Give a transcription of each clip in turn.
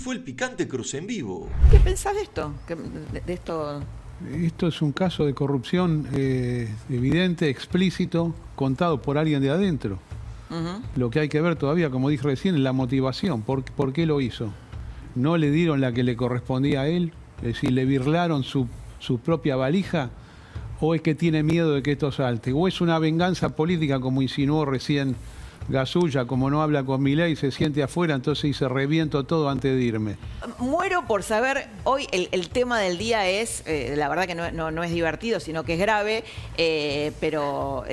fue el picante cruce en vivo. ¿Qué pensás de esto? De esto? Esto es un caso de corrupción evidente, explícito, contado por alguien de adentro. Lo que hay que ver todavía, como dije recién, es la motivación. ¿Por qué lo hizo? ¿No le dieron la que le correspondía a él? Es decir, ¿le birlaron su propia valija? ¿O es que tiene miedo de que esto salte? ¿O es una venganza política, como insinuó recién Gasulla? Como no habla con Milei, se siente afuera, entonces dice, reviento todo antes de irme. Muero por saber, hoy el tema del día es, la verdad que no es divertido, sino que es grave, pero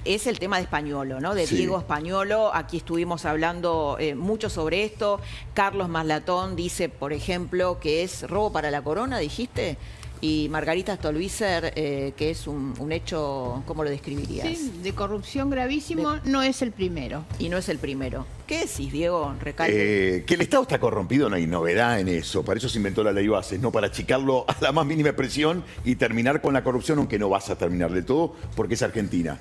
es el tema de Españolo, ¿no? De Diego Españolo. Aquí estuvimos hablando mucho sobre esto. Carlos Maslatón dice, por ejemplo, que es robo para la corona, dijiste. Y Margarita Stolbizer, que es un hecho, ¿cómo lo describirías? Sí, de corrupción gravísimo, no es el primero. Y no es el primero. ¿Qué decís, Diego Recalde? Que el Estado está corrompido, no hay novedad en eso. Para eso se inventó la ley Bases, no para achicarlo a la más mínima expresión y terminar con la corrupción, aunque no vas a terminar de todo, porque es Argentina.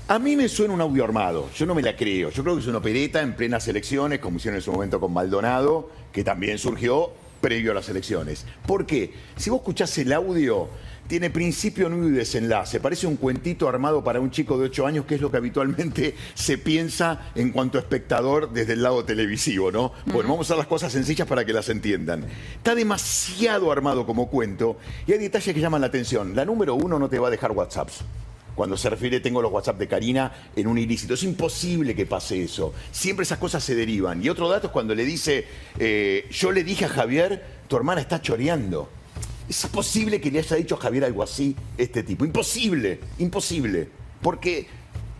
A mí me suena un audio armado, yo no me la creo. Yo creo que es una opereta en plenas elecciones, como hicieron en su momento con Maldonado, que también surgió previo a las elecciones. ¿Por qué? Si vos escuchás el audio, tiene principio, nudo y desenlace. Parece un cuentito armado para un chico de 8 años, que es lo que habitualmente se piensa en cuanto a espectador desde el lado televisivo, ¿no? Bueno, vamos a hacer las cosas sencillas para que las entiendan. Está demasiado armado como cuento y hay detalles que llaman la atención. La número 1 no te va a dejar WhatsApps. Cuando se refiere, tengo los WhatsApp de Karina en un ilícito. Es imposible que pase eso. Siempre esas cosas se derivan. Y otro dato es cuando le dice, yo le dije a Javier, tu hermana está choreando. ¿Es posible que le haya dicho a Javier algo así, este tipo? Imposible, imposible. Porque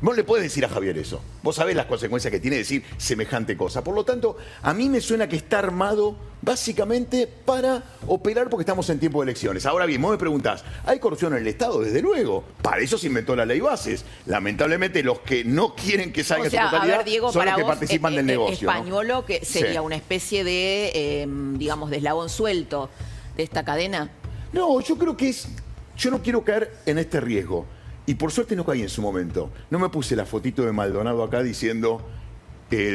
no le puedes decir a Javier eso. Vos sabés las consecuencias que tiene decir semejante cosa. Por lo tanto, a mí me suena que está armado básicamente para operar porque estamos en tiempo de elecciones. Ahora bien, vos me preguntás, ¿hay corrupción en el Estado? Desde luego. Para eso se inventó la ley Bases. Lamentablemente, los que no quieren que salga esa totalidad, a ver, Diego, son para los que vos, participan del negocio. Españolo, ¿no? Que sería Sí. una especie de, digamos, de eslabón suelto de esta cadena. No, yo creo que es... Yo no quiero caer en este riesgo. Y por suerte no caí en su momento. No me puse la fotito de Maldonado acá diciendo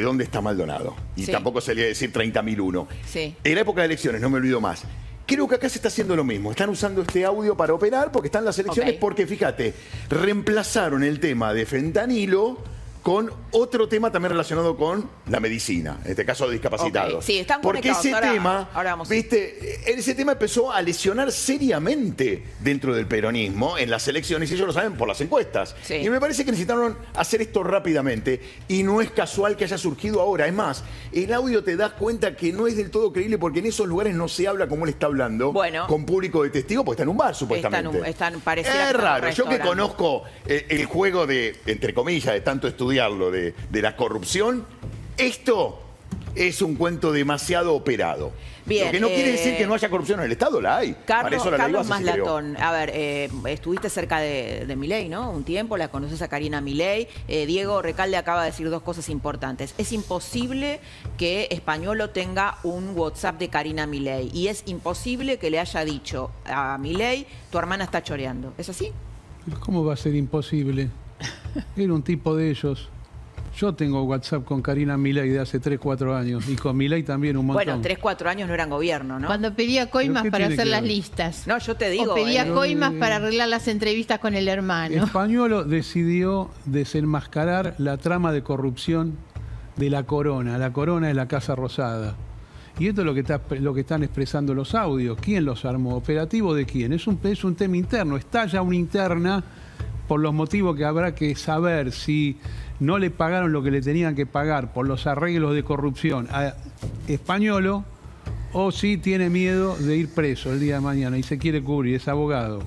¿dónde está Maldonado? Y tampoco salía a decir 30.001. Sí. En la época de elecciones, no me olvido más. Creo que acá se está haciendo lo mismo. Están usando este audio para operar porque están las elecciones. Porque, fíjate, reemplazaron el tema de fentanilo con otro tema también relacionado con la medicina, en este caso de discapacitados. Sí, están porque conectados. ese tema, ahora vamos. viste, ese tema empezó a lesionar seriamente dentro del peronismo en las elecciones, y ellos lo saben por las encuestas. Sí. Y me parece que necesitaron hacer esto rápidamente, y no es casual que haya surgido ahora. Es más, el audio te das cuenta que no es del todo creíble, porque en esos lugares no se habla como él está hablando, con público de testigo, porque está en un bar, supuestamente. Pareciera es raro. Yo que conozco el juego de, entre comillas, de tanto estudiarlo, de la corrupción, esto es un cuento demasiado operado. Bien, lo que no quiere decir que no haya corrupción en el Estado, la hay. Para eso la ley Carlos Bases se creó. Maslatón, a ver, estuviste cerca de Milei, ¿no? Un tiempo, la conoces a Karina Milei. Diego Recalde acaba de decir dos cosas importantes. Es imposible que Españolo tenga un WhatsApp de Karina Milei. Y es imposible que le haya dicho a Milei, tu hermana está choreando. ¿Es así? ¿Cómo va a ser imposible? Era un tipo de ellos. Yo tengo WhatsApp con Karina Milei de hace 3, 4 años y con Milei también un montón. Bueno, 3, 4 años no eran gobierno, ¿no? Cuando pedía coimas para hacer las listas. No, yo te digo. O pedía coimas para arreglar las entrevistas con el hermano. Españolo decidió desenmascarar la trama de corrupción de la Corona. La Corona es la Casa Rosada. Y esto es lo que están expresando los audios. ¿Quién los armó? ¿Operativo de quién? Es un tema interno. Está ya una interna por los motivos que habrá que saber si no le pagaron lo que le tenían que pagar por los arreglos de corrupción a Españolo, o si tiene miedo de ir preso el día de mañana y se quiere cubrir, es abogado.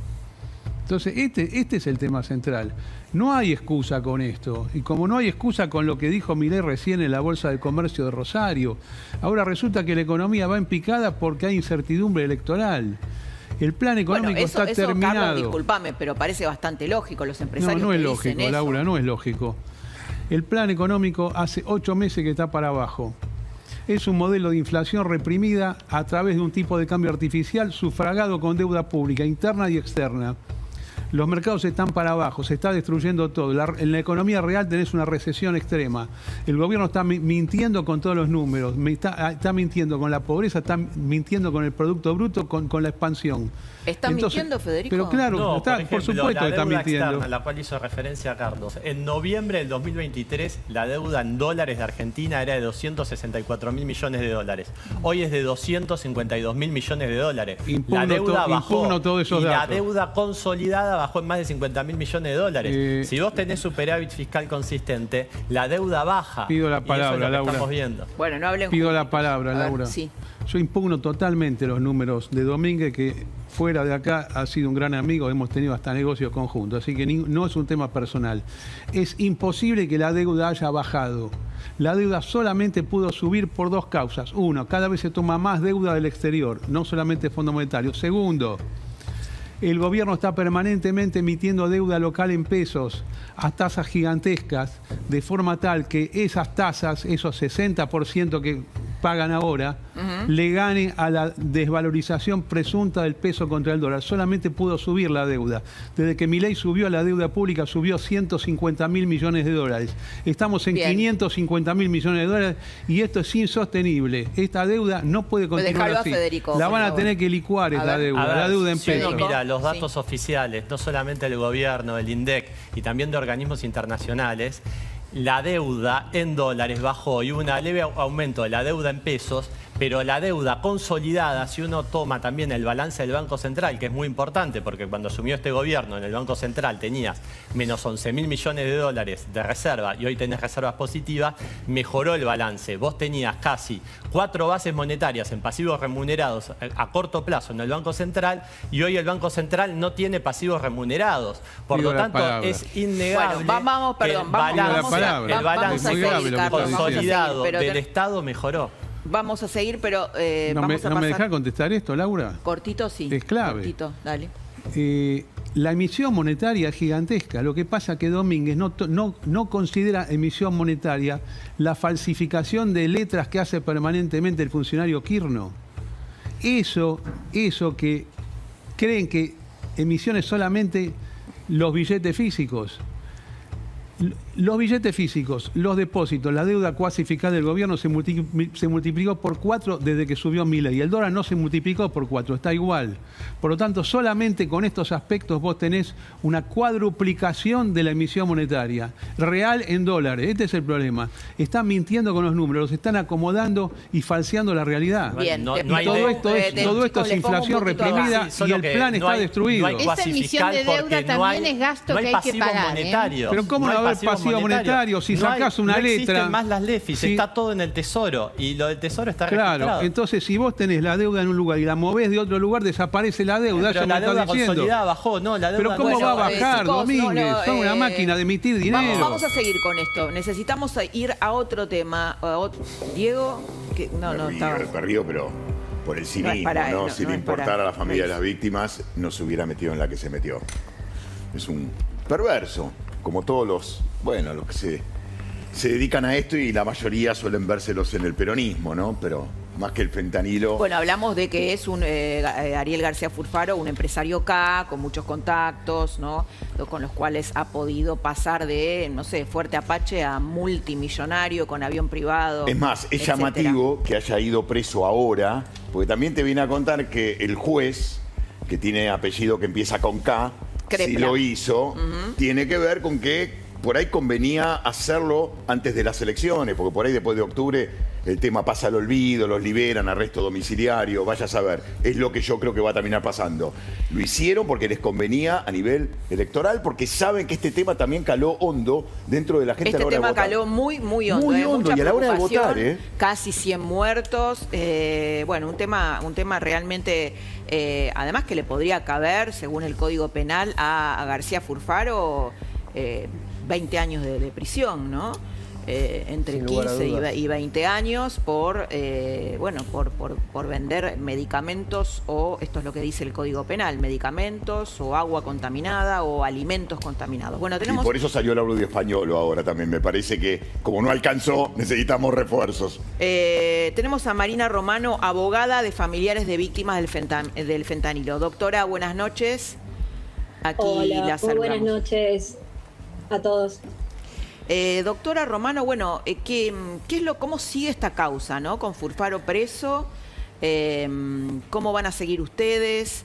Entonces, este es el tema central. No hay excusa con esto. Y como no hay excusa con lo que dijo Milei recién en la Bolsa de Comercio de Rosario, ahora resulta que la economía va en picada porque hay incertidumbre electoral. El plan económico está terminado. Carlos, discúlpame, pero parece bastante lógico. Los empresarios no es lógico, Laura, no es lógico. El plan económico hace 8 meses que está para abajo. Es un modelo de inflación reprimida a través de un tipo de cambio artificial sufragado con deuda pública, interna y externa. Los mercados están para abajo, se está destruyendo todo. En la economía real tenés una recesión extrema. El gobierno está mintiendo con todos los números, está mintiendo con la pobreza, está mintiendo con el Producto Bruto, con la expansión. ¿Está mintiendo, Federico? Pero claro, No, por ejemplo, supuesto que está la deuda mintiendo. externa, a la cual hizo referencia Carlos. En noviembre del 2023, la deuda en dólares de Argentina era de 264.000 millones de dólares. Hoy es de 252.000 millones de dólares. La deuda bajó todos esos y la datos. deuda consolidada bajó en más de 50.000 millones de dólares. Si vos tenés superávit fiscal consistente, la deuda baja. Pido la palabra, y eso es lo que Laura. estamos viendo. Bueno, no hablen Pido la juntos. palabra, A ver, Laura. sí. Yo impugno totalmente los números de Domínguez, que fuera de acá ha sido un gran amigo, hemos tenido hasta negocios conjuntos, así que no es un tema personal. Es imposible que la deuda haya bajado. La deuda solamente pudo subir por dos causas. Uno, cada vez se toma más deuda del exterior, no solamente Fondo Monetario. Segundo, el gobierno está permanentemente emitiendo deuda local en pesos a tasas gigantescas, de forma tal que esas tasas, esos 60% que pagan ahora, le gane a la desvalorización presunta del peso contra el dólar. Solamente pudo subir la deuda. Desde que Milei subió, la deuda pública subió 150.000 millones de dólares. Estamos en Bien. 550.000 millones de dólares y esto es insostenible. Esta deuda no puede continuar Dejalo a así. Federico, La por van a favor. tener que licuar esta ver. deuda, A ver, la deuda en si uno pesos. mira los Sí. datos oficiales, no solamente del gobierno, del INDEC y también de organismos internacionales, la deuda en dólares bajó y hubo un leve aumento de la deuda en pesos, pero la deuda consolidada, si uno toma también el balance del Banco Central, que es muy importante porque cuando asumió este gobierno en el Banco Central tenías menos 11.000 millones de dólares de reserva y hoy tenés reservas positivas, mejoró el balance. Vos tenías casi 4 bases monetarias en pasivos remunerados a corto plazo en el Banco Central y hoy el Banco Central no tiene pasivos remunerados. Por Pido lo la tanto, palabra. es innegable Bueno, vamos, que perdón, el vamos balance, a- el vamos balance a seguir, Carlos, vamos a seguir, consolidado pero del Estado mejoró. Vamos a seguir, pero ¿No vamos a me pasar... dejás contestar esto, Laura? Cortito, sí. Es clave. Cortito, dale. La emisión monetaria es gigantesca. Lo que pasa es que Domínguez no considera emisión monetaria la falsificación de letras que hace permanentemente el funcionario Kirchner. Eso que creen que emisión es solamente los billetes físicos. Los billetes físicos, los depósitos, la deuda cuasi fiscal del gobierno se multiplicó por 4 desde que subió Milei. El dólar no se multiplicó por 4, está igual. Por lo tanto, solamente con estos aspectos vos tenés una cuadruplicación de la emisión monetaria, real en dólares. Este es el problema. Están mintiendo con los números, los están acomodando y falseando la realidad. Bien, No- te no hay explico. Todo esto Chicos, es les pongo un inflación poquito de reprimida base. Sí, solo y el que plan no está hay- destruido. no hay Esa cuasi emisión fiscal de deuda porque también es gasto no hay que hay que pasivos pagar, ¿eh? monetarios. Pero ¿cómo no va a hay haber pasivo monetario si No hay- sacás una no letra? existen más las LEFIs, Sí. está todo en el Tesoro y lo del Tesoro está Claro, registrado. entonces si vos tenés la deuda en un lugar y la movés de otro lugar, desaparece la deuda, Pero eso me la estás deuda diciendo. consolidada bajó, no, la deuda Pero ¿cómo no- va a Bueno, bajar, chicos, Domínguez? no, Son una máquina de emitir dinero. Vamos a seguir con esto. Necesitamos ir a otro tema. Diego, que no estaba. Perdió, pero por el cinismo, para él, ¿no? no, Si no le es para importara a la él. familia de las víctimas, no se hubiera metido en la que se metió. Es un perverso, como todos los que se dedican a esto y la mayoría suelen vérselos en el peronismo, ¿no? Pero más que el fentanilo. Bueno, hablamos de que es un Ariel García Furfaro, un empresario K, con muchos contactos, ¿no? Con los cuales ha podido pasar de, no sé, Fuerte Apache a multimillonario con avión privado. Es más, es etcétera. llamativo que haya ido preso ahora, porque también te viene a contar que el juez, que tiene apellido que empieza con K, Crepla. si lo hizo, tiene que ver con que por ahí convenía hacerlo antes de las elecciones, porque por ahí después de octubre el tema pasa al olvido, los liberan, arresto domiciliario, vaya a saber. Es lo que yo creo que va a terminar pasando. Lo hicieron porque les convenía a nivel electoral, porque saben que este tema también caló hondo dentro de la gente a Este la hora de tema votar. caló muy, muy hondo. Muy hondo, mucha y a la hora de preocupación, votar, casi 100 muertos. Bueno, un tema realmente, además que le podría caber, según el Código Penal, a García Furfaro 20 años de prisión, ¿no? Entre Sin lugar a 15 dudas. y 20 años por vender medicamentos o, esto es lo que dice el Código Penal, medicamentos o agua contaminada o alimentos contaminados. Bueno, Y tenemos... por eso salió el audio español ahora también. Me parece que, como no alcanzó, necesitamos refuerzos. Tenemos a Marina Romano, abogada de familiares de víctimas del fentanilo. Doctora, buenas noches. Aquí Hola, la muy buenas saludamos. noches a todos. Doctora Romano, bueno, ¿cómo sigue esta causa, ¿no? Con Furfaro preso, ¿cómo van a seguir ustedes?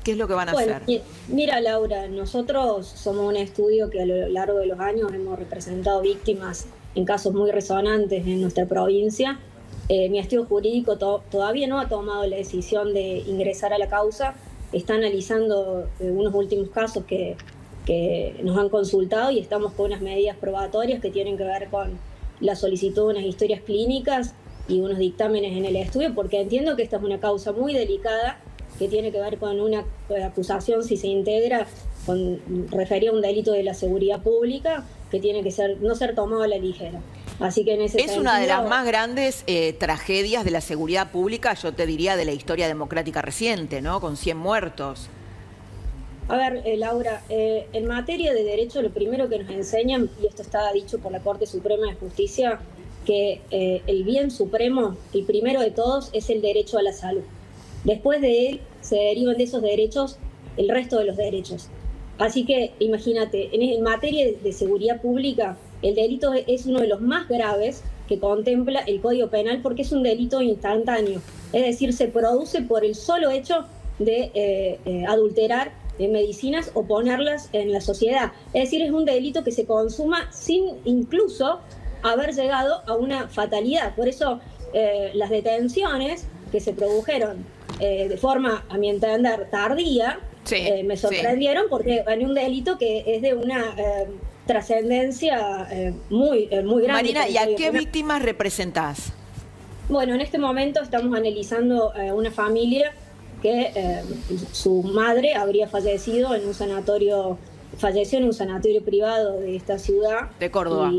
¿Qué es lo que van a Bueno, hacer? mira Laura, nosotros somos un estudio que a lo largo de los años hemos representado víctimas en casos muy resonantes en nuestra provincia. Mi estudio jurídico todavía no ha tomado la decisión de ingresar a la causa. Está analizando unos últimos casos que nos han consultado y estamos con unas medidas probatorias que tienen que ver con la solicitud de unas historias clínicas y unos dictámenes en el estudio, porque entiendo que esta es una causa muy delicada que tiene que ver con una acusación, si se integra, refería a un delito de la seguridad pública que tiene que no ser tomado a la ligera. Así que en ese Es una de sentido, las más grandes tragedias de la seguridad pública, yo te diría, de la historia democrática reciente, ¿no? Con 100 muertos. A ver, Laura, en materia de derecho, lo primero que nos enseñan, y esto está dicho por la Corte Suprema de Justicia, que el bien supremo, el primero de todos, es el derecho a la salud. Después de él se derivan de esos derechos el resto de los derechos. Así que imagínate, en materia de seguridad pública, el delito es uno de los más graves que contempla el Código Penal porque es un delito instantáneo. Es decir, se produce por el solo hecho de adulterar medicinas o ponerlas en la sociedad. Es decir, es un delito que se consuma sin incluso haber llegado a una fatalidad. Por eso las detenciones que se produjeron de forma, a mi entender, tardía, Sí, me sorprendieron porque en un delito que es de una trascendencia muy grande. Marina, ¿y a qué víctimas representás? Bueno, en este momento estamos analizando una familia que su madre habría fallecido en un sanatorio, falleció en un sanatorio privado de esta ciudad. De Córdoba.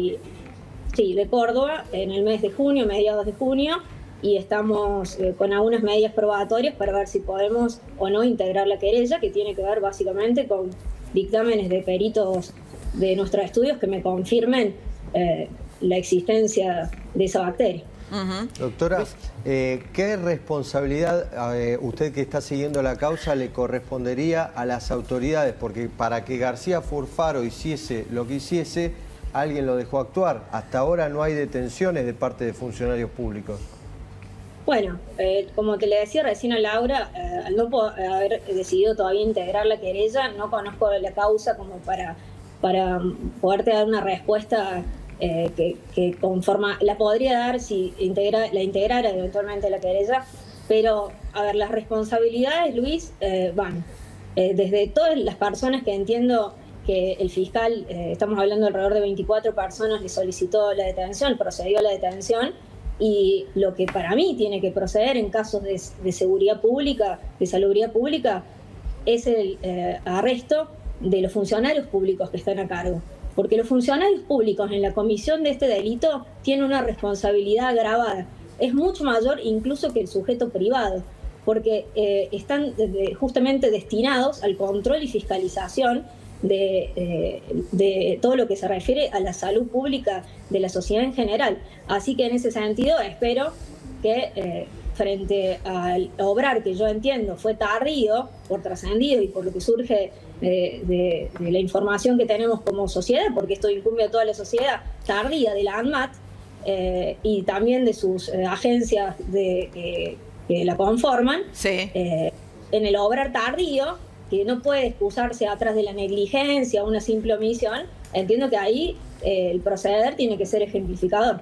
Sí, de Córdoba, en el mes de junio, mediados de junio, y estamos con algunas medidas probatorias para ver si podemos o no integrar la querella, que tiene que ver básicamente con dictámenes de peritos de nuestros estudios que me confirmen la existencia de esa bacteria. Doctora, ¿qué responsabilidad usted que está siguiendo la causa le correspondería a las autoridades? Porque para que García Furfaro hiciese lo que hiciese, alguien lo dejó actuar. Hasta ahora no hay detenciones de parte de funcionarios públicos. Bueno, como te le decía recién a Laura, al no haber decidido todavía integrar la querella, no conozco la causa como para poderte dar una respuesta que conforma, la podría dar si la integrara eventualmente la querella, pero a ver, las responsabilidades, Luis, van desde todas las personas que entiendo que el fiscal, estamos hablando de alrededor de 24 personas, le solicitó la detención, procedió a la detención, y lo que para mí tiene que proceder en casos de seguridad pública, de salubridad pública, es el arresto de los funcionarios públicos que están a cargo. Porque los funcionarios públicos en la comisión de este delito tienen una responsabilidad agravada. Es mucho mayor incluso que el sujeto privado, porque están justamente destinados al control y fiscalización de todo lo que se refiere a la salud pública de la sociedad en general. Así que en ese sentido espero que frente al obrar que yo entiendo fue tardío, por trascendido y por lo que surge de la información que tenemos como sociedad, porque esto incumbe a toda la sociedad, tardía de la ANMAT y también de sus agencias que la conforman, Sí. En el obrar tardío, que no puede excusarse atrás de la negligencia, una simple omisión, entiendo que ahí el proceder tiene que ser ejemplificador.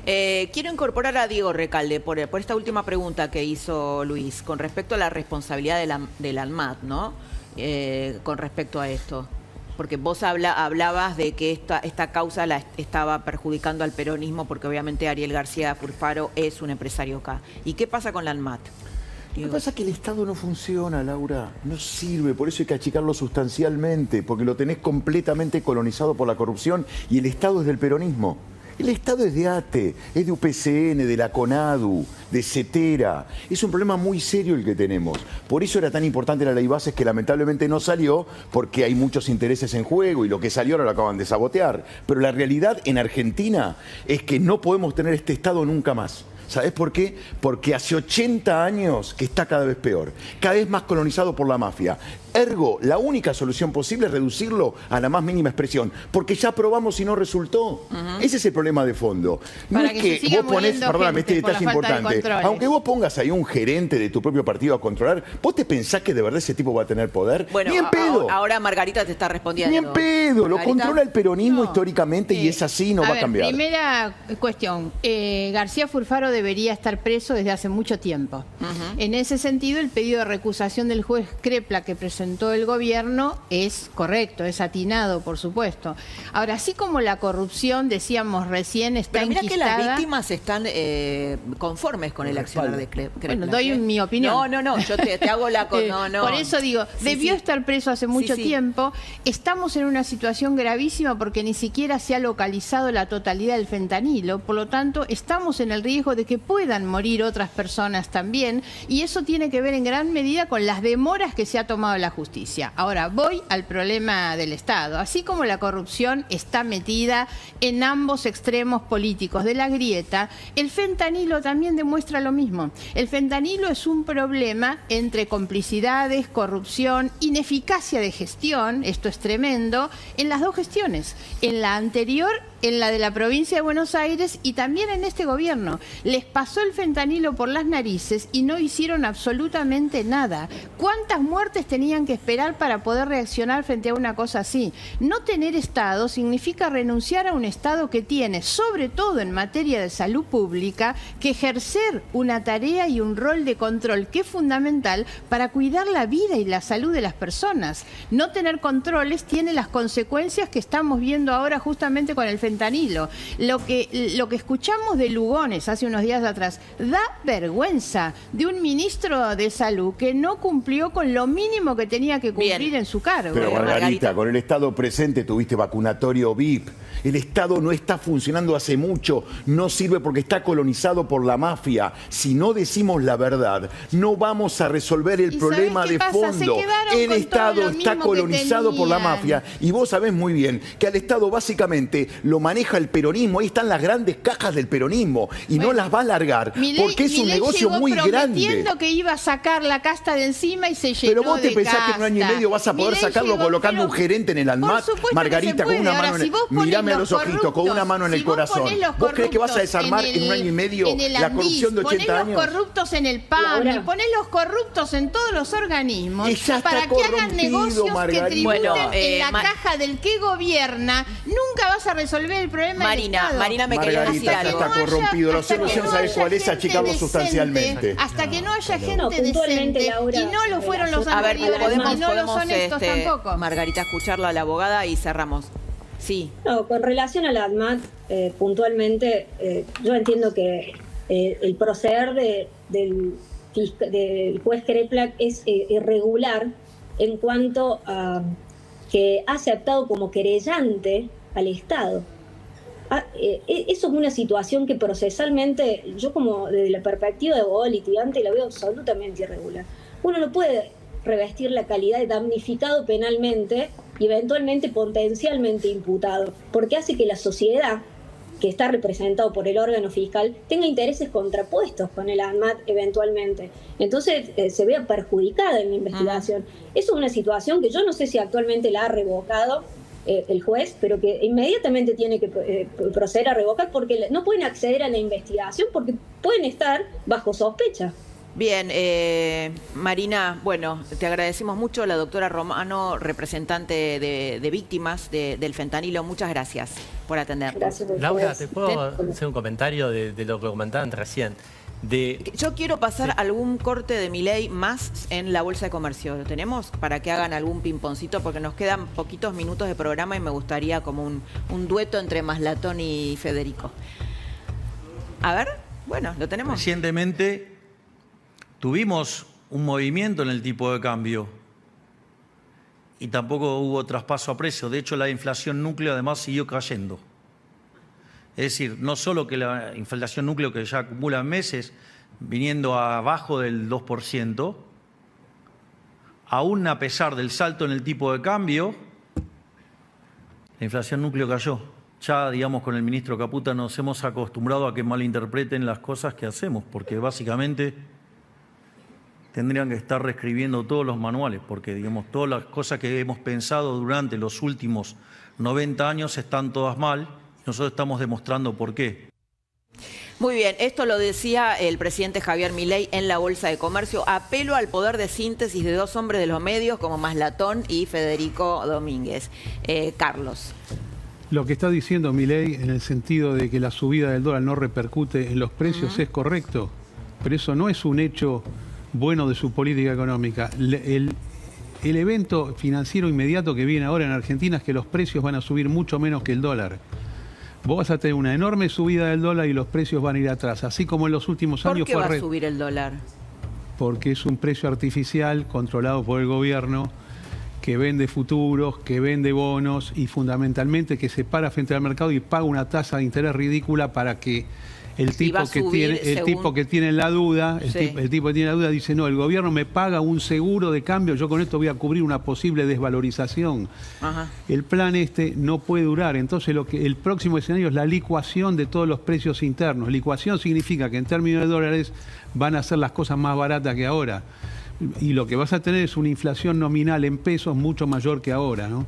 Quiero incorporar a Diego Recalde por esta última pregunta que hizo Luis, con respecto a la responsabilidad de la ANMAT, ¿no? Con respecto a esto. Porque vos hablabas de que esta causa la estaba perjudicando al peronismo, porque obviamente Ariel García Furfaro es un empresario acá. ¿Y qué pasa con la ANMAT? Lo que pasa es que el Estado no funciona, Laura, no sirve, por eso hay que achicarlo sustancialmente, porque lo tenés completamente colonizado por la corrupción y el Estado es del peronismo. El Estado es de ATE, es de UPCN, de la CONADU, de CETERA. Es un problema muy serio el que tenemos. Por eso era tan importante la ley bases que lamentablemente no salió, porque hay muchos intereses en juego y lo que salió ahora lo acaban de sabotear. Pero la realidad en Argentina es que no podemos tener este Estado nunca más. ¿Sabés por qué? Porque hace 80 años que está cada vez peor, cada vez más colonizado por la mafia. Ergo, la única solución posible es reducirlo a la más mínima expresión, porque ya probamos y no resultó. Ese es el problema de fondo. No Para es que se que siga vos ponés, muriendo perdóname, este gente por la detalle falta de importante, controles. aunque vos pongas ahí un gerente de tu propio partido a controlar, ¿vos te pensás que de verdad ese tipo va a tener poder? Bueno, Ni en pedo. ahora Margarita te está respondiendo. Ni en pedo. Lo Margarita. controla el peronismo No. históricamente y es así, no va a cambiar. Primera cuestión. García Furfaro debería estar preso desde hace mucho tiempo. En ese sentido, el pedido de recusación del juez Crepla que presentó el gobierno es correcto, es atinado, por supuesto. Ahora, así como la corrupción, decíamos recién, está Pero mira que las enquistada. víctimas están conformes con el accionar de Crepla. Bueno, doy mi opinión. No, yo te hago la... no. Por eso digo, Sí, debió sí. estar preso hace mucho Sí. tiempo. Estamos en una situación gravísima porque ni siquiera se ha localizado la totalidad del fentanilo. Por lo tanto, estamos en el riesgo de que puedan morir otras personas también. Y eso tiene que ver en gran medida con las demoras que se ha tomado la justicia. Ahora, voy al problema del Estado. Así como la corrupción está metida en ambos extremos políticos de la grieta, el fentanilo también demuestra lo mismo. El fentanilo es un problema entre complicidades, corrupción, ineficacia de gestión, esto es tremendo, en las dos gestiones, en la anterior, en la de la provincia de Buenos Aires y también en este gobierno. Les pasó el fentanilo por las narices y no hicieron absolutamente nada. ¿Cuántas muertes tenían que esperar para poder reaccionar frente a una cosa así? No tener Estado significa renunciar a un Estado que tiene, sobre todo en materia de salud pública, que ejercer una tarea y un rol de control que es fundamental para cuidar la vida y la salud de las personas. No tener controles tiene las consecuencias que estamos viendo ahora justamente con el fentanilo. Lo que escuchamos de Lugones hace unos días atrás da vergüenza de un ministro de Salud que no cumplió con lo mínimo que tenía que cumplir Bien. en su cargo. Pero Margarita, Margarita. con el Estado presente tuviste vacunatorio VIP. El Estado no está funcionando hace mucho, no sirve porque está colonizado por la mafia. Si no decimos la verdad, no vamos a resolver el ¿Y problema sabés qué de pasa? Se fondo. quedaron El con Estado todo lo está mismo que colonizado por la tenían. mafia y vos sabés muy bien que al Estado básicamente lo maneja el peronismo. Ahí están las grandes cajas del peronismo y no Bueno, las va a largar porque es un Milei negocio llegó muy grande. prometiendo que iba a sacar la casta de encima y se llenó Pero vos te de pensás que en un año y casta. medio vas a poder Milei sacarlo llegó, colocando pero un gerente en el por ANMAT, supuesto que Margarita, se con una puede. mano Ahora, en si vos el... ponés Mirame a los los ojitos, con una mano en si el vos corazón. ponés los ¿Vos crees que vas a corruptos desarmar en un año y medio en el la Andis, corrupción de 80 ponés años? los corruptos en el PAN Laura. y ponés los corruptos en todos los organismos Y ya está para que hagan corrompido, negocios Margarita. que tributen Bueno, en la Ma- caja del que gobierna, nunca vas a resolver el problema del Estado. Marina me quería decir Margarita, algo. está corrompido. La hasta que solución, no ¿sabes haya cuál es? gente Achicarlo decente, sustancialmente. Hasta que no haya gente No, puntualmente, decente. Laura, Y no lo fueron los A ver, anteriores, podemos, y no lo son estos tampoco. Margarita, escucharla a la abogada y cerramos. Sí. No, con relación a la ADMAT, puntualmente, yo entiendo que el proceder del juez Crepla es irregular en cuanto a que ha aceptado como querellante al Estado. Eso es una situación que procesalmente, yo como desde la perspectiva de abogado litigante la veo absolutamente irregular. Uno no puede revestir la calidad de damnificado penalmente y eventualmente potencialmente imputado, porque hace que la sociedad, que está representado por el órgano fiscal, tenga intereses contrapuestos con el ANMAT eventualmente. Entonces se vea perjudicada en la investigación. Eso es una situación que yo no sé si actualmente la ha revocado el juez, pero que inmediatamente tiene que proceder a revocar porque no pueden acceder a la investigación porque pueden estar bajo sospecha. Bien, Marina, bueno, te agradecemos mucho. La doctora Romano, representante de víctimas del fentanilo, muchas gracias por atendernos. Gracias por Laura, ustedes. ¿te puedo hacer un comentario de lo que comentaban recién? Yo quiero pasar algún corte de Milei más en la Bolsa de Comercio. ¿Lo tenemos? Para que hagan algún pimponcito, porque nos quedan poquitos minutos de programa y me gustaría como un dueto entre Maslatón y Federico. A ver, bueno, ¿lo tenemos? Recientemente tuvimos un movimiento en el tipo de cambio y tampoco hubo traspaso a precio. De hecho, la inflación núcleo además siguió cayendo. Es decir, no solo que la inflación núcleo que ya acumula meses viniendo abajo del 2%, aún a pesar del salto en el tipo de cambio, la inflación núcleo cayó. Ya, digamos, con el ministro Caputa nos hemos acostumbrado a que malinterpreten las cosas que hacemos, porque básicamente tendrían que estar reescribiendo todos los manuales, porque digamos, todas las cosas que hemos pensado durante los últimos 90 años están todas mal y nosotros estamos demostrando por qué. Muy bien, esto lo decía el presidente Javier Milei en la Bolsa de Comercio. Apelo al poder de síntesis de dos hombres de los medios como Maslatón y Federico Domínguez. Carlos. Lo que está diciendo Milei en el sentido de que la subida del dólar no repercute en los precios es correcto, pero eso no es un hecho bueno de su política económica. El evento financiero inmediato que viene ahora en Argentina es que los precios van a subir mucho menos que el dólar. Vos vas a tener una enorme subida del dólar y los precios van a ir atrás, así como en los últimos años. ¿Por qué va a subir el dólar? Porque es un precio artificial controlado por el gobierno que vende futuros, que vende bonos y fundamentalmente que se para frente al mercado y paga una tasa de interés ridícula para que el tipo que tiene la duda, el tipo que tiene la duda dice, no, el gobierno me paga un seguro de cambio, yo con esto voy a cubrir una posible desvalorización. Ajá. El plan no puede durar, entonces el próximo escenario es la licuación de todos los precios internos. Licuación significa que en términos de dólares van a ser las cosas más baratas que ahora. Y lo que vas a tener es una inflación nominal en pesos mucho mayor que ahora, ¿no?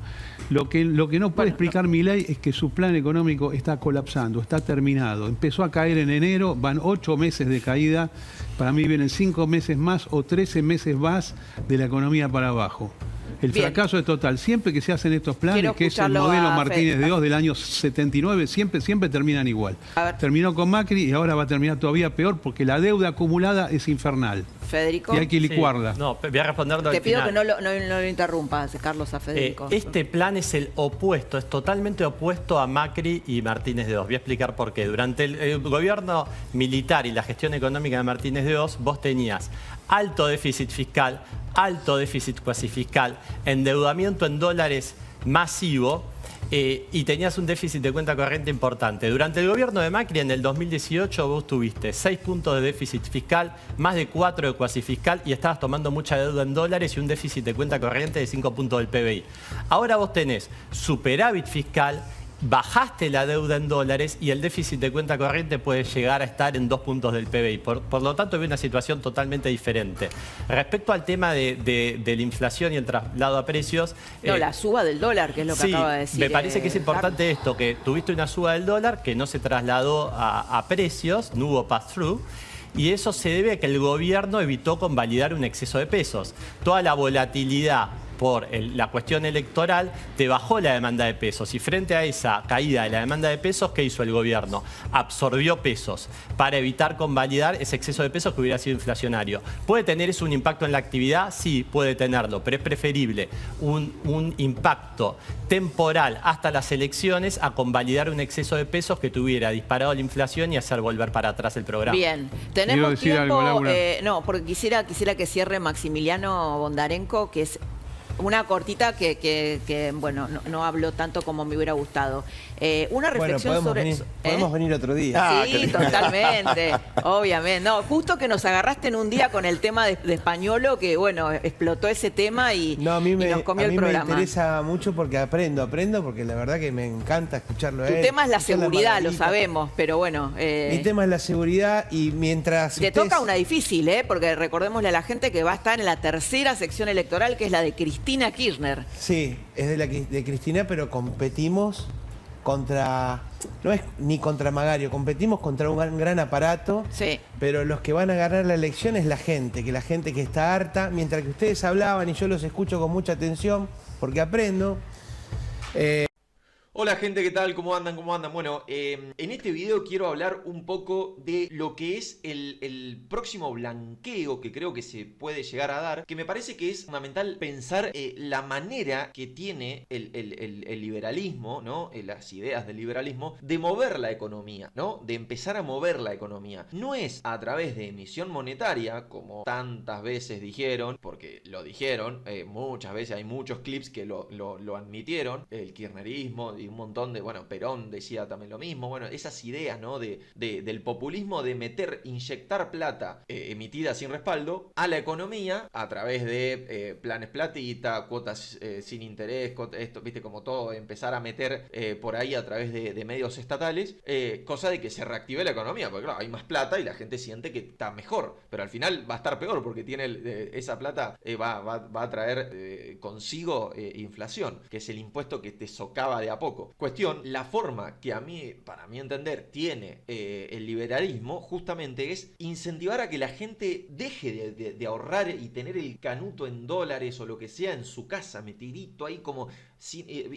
Lo que no puede explicar Milei es que su plan económico está colapsando, está terminado. Empezó a caer en enero, van 8 meses de caída, para mí vienen 5 meses más o 13 meses más de la economía para abajo. El fracaso es total. Siempre que se hacen estos planes, que es el modelo Martínez de Oz del año 79, siempre terminan igual. Terminó con Macri y ahora va a terminar todavía peor porque la deuda acumulada es infernal. Federico. Y hay que licuarla. Sí. No, voy a responderlo Te al pido final. que no lo interrumpas, Carlos, a Federico. Este plan es el opuesto, es totalmente opuesto a Macri y Martínez de Oz. Voy a explicar por qué. Durante el gobierno militar y la gestión económica de Martínez de Oz, vos tenías alto déficit fiscal, alto déficit cuasi fiscal, endeudamiento en dólares masivo y tenías un déficit de cuenta corriente importante. Durante el gobierno de Macri, en el 2018, vos tuviste 6 puntos de déficit fiscal, más de 4 de cuasi fiscal y estabas tomando mucha deuda en dólares y un déficit de cuenta corriente de 5 puntos del PBI. Ahora vos tenés superávit fiscal, bajaste la deuda en dólares y el déficit de cuenta corriente puede llegar a estar en 2 puntos del PBI. Por lo tanto, hay una situación totalmente diferente. Respecto al tema de la inflación y el traslado a precios... No, la suba del dólar, que es lo que acaba de decir. Me parece que es importante esto, que tuviste una suba del dólar que no se trasladó a precios, no hubo pass-through. Y eso se debe a que el gobierno evitó convalidar un exceso de pesos. Toda la volatilidad por la cuestión electoral te bajó la demanda de pesos y frente a esa caída de la demanda de pesos, ¿qué hizo el gobierno? Absorbió pesos para evitar convalidar ese exceso de pesos que hubiera sido inflacionario. ¿Puede tener eso un impacto en la actividad? Sí, puede tenerlo, pero es preferible un impacto temporal hasta las elecciones a convalidar un exceso de pesos que tuviera disparado la inflación y hacer volver para atrás el programa. Bien, tenemos tiempo, no, porque quisiera que cierre Maximiliano Bondarenko, que es una cortita que bueno, no habló tanto como me hubiera gustado. Una reflexión podemos venir otro día. Sí, totalmente, obviamente. No, justo que nos agarraste en un día con el tema de Españolo, que bueno, explotó ese tema y nos comió el programa. Me interesa mucho porque aprendo porque la verdad que me encanta escucharlo a él. Tu tema es la seguridad, lo sabemos, pero bueno. Mi tema es la seguridad y mientras... Te toca una difícil, porque recordémosle a la gente que va a estar en la tercera sección electoral, que es la de Cristina Kirchner. Sí, es de Cristina, pero competimos contra... No es ni contra Magario, competimos contra un gran aparato, sí. Pero los que van a ganar la elección es la gente que está harta, mientras que ustedes hablaban y yo los escucho con mucha atención, porque aprendo. Hola gente, ¿qué tal? ¿Cómo andan? Bueno, en este video quiero hablar un poco de lo que es el próximo blanqueo que creo que se puede llegar a dar, que me parece que es fundamental pensar la manera que tiene el liberalismo, ¿no? Las ideas del liberalismo, de mover la economía, ¿no? De empezar a mover la economía. No es a través de emisión monetaria, como tantas veces dijeron, porque lo dijeron, muchas veces hay muchos clips que lo admitieron, el kirchnerismo Y un montón de, bueno, Perón decía también lo mismo, bueno, esas ideas, ¿no? Del populismo de inyectar plata emitida sin respaldo a la economía a través de planes platita, cuotas sin interés, esto, viste, como todo, empezar a meter por ahí a través de medios estatales, cosa de que se reactive la economía, porque claro, hay más plata y la gente siente que está mejor, pero al final va a estar peor porque tiene esa plata va a traer consigo inflación, que es el impuesto que te socava de a poco. Cuestión, la forma que para mi entender, tiene el liberalismo justamente es incentivar a que la gente deje de ahorrar y tener el canuto en dólares o lo que sea en su casa, metidito ahí como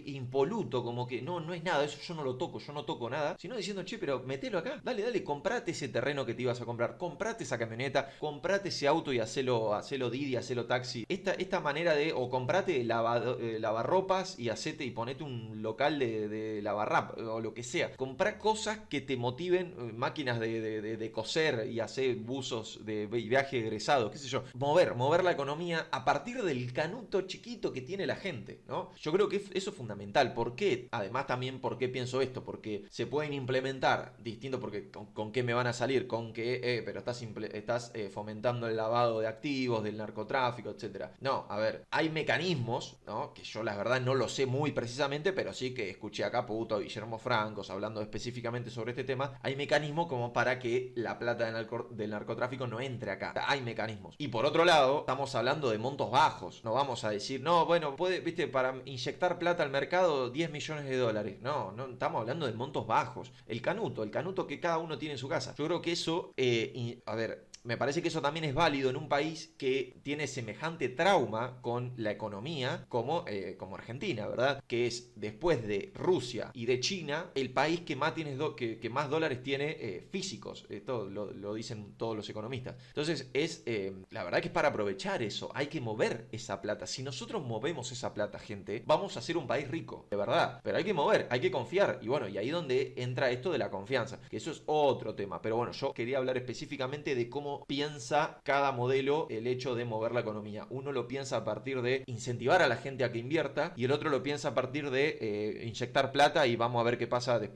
impoluto, como que no es nada, eso yo no lo toco, yo no toco nada, sino diciendo, che, pero metelo acá, dale, comprate ese terreno que te ibas a comprar, comprate esa camioneta, comprate ese auto y hacelo Didi, hacelo taxi. Esta manera o comprate lavarropas y ponete un local de lavarrap o lo que sea. Comprá cosas que te motiven, máquinas de coser y hacer buzos de viaje egresado, qué sé yo. Mover la economía a partir del canuto chiquito que tiene la gente, ¿no? Yo creo que eso es fundamental. ¿Por qué? Además también, ¿por qué pienso esto? Porque se pueden implementar distinto, porque con qué me van a salir, con que, pero estás fomentando el lavado de activos, del narcotráfico, etcétera. No, a ver, hay mecanismos, ¿no? Que yo la verdad no lo sé muy precisamente, pero sí que escuché acá Puto a Guillermo Francos hablando específicamente sobre este tema. Hay mecanismos como para que la plata del narcotráfico no entre acá. Hay mecanismos. Y por otro lado, estamos hablando de montos bajos. No vamos a decir, no, bueno, viste, para inyectar plata al mercado 10 millones de dólares. No, estamos hablando de montos bajos. El canuto que cada uno tiene en su casa. Yo creo que eso, a ver, me parece que eso también es válido en un país que tiene semejante trauma con la economía como Argentina, ¿verdad? Que es, después de Rusia y de China, el país que más, que más dólares tiene físicos. Esto lo dicen todos los economistas. Entonces, la verdad que es para aprovechar eso. Hay que mover esa plata. Si nosotros movemos esa plata, gente, vamos a ser un país rico, de verdad. Pero hay que mover, hay que confiar. Y bueno, y ahí donde entra esto de la confianza, que eso es otro tema. Pero bueno, yo quería hablar específicamente de cómo piensa cada modelo el hecho de mover la economía. Uno lo piensa a partir de incentivar a la gente a que invierta y el otro lo piensa a partir de inyectar plata y vamos a ver qué pasa después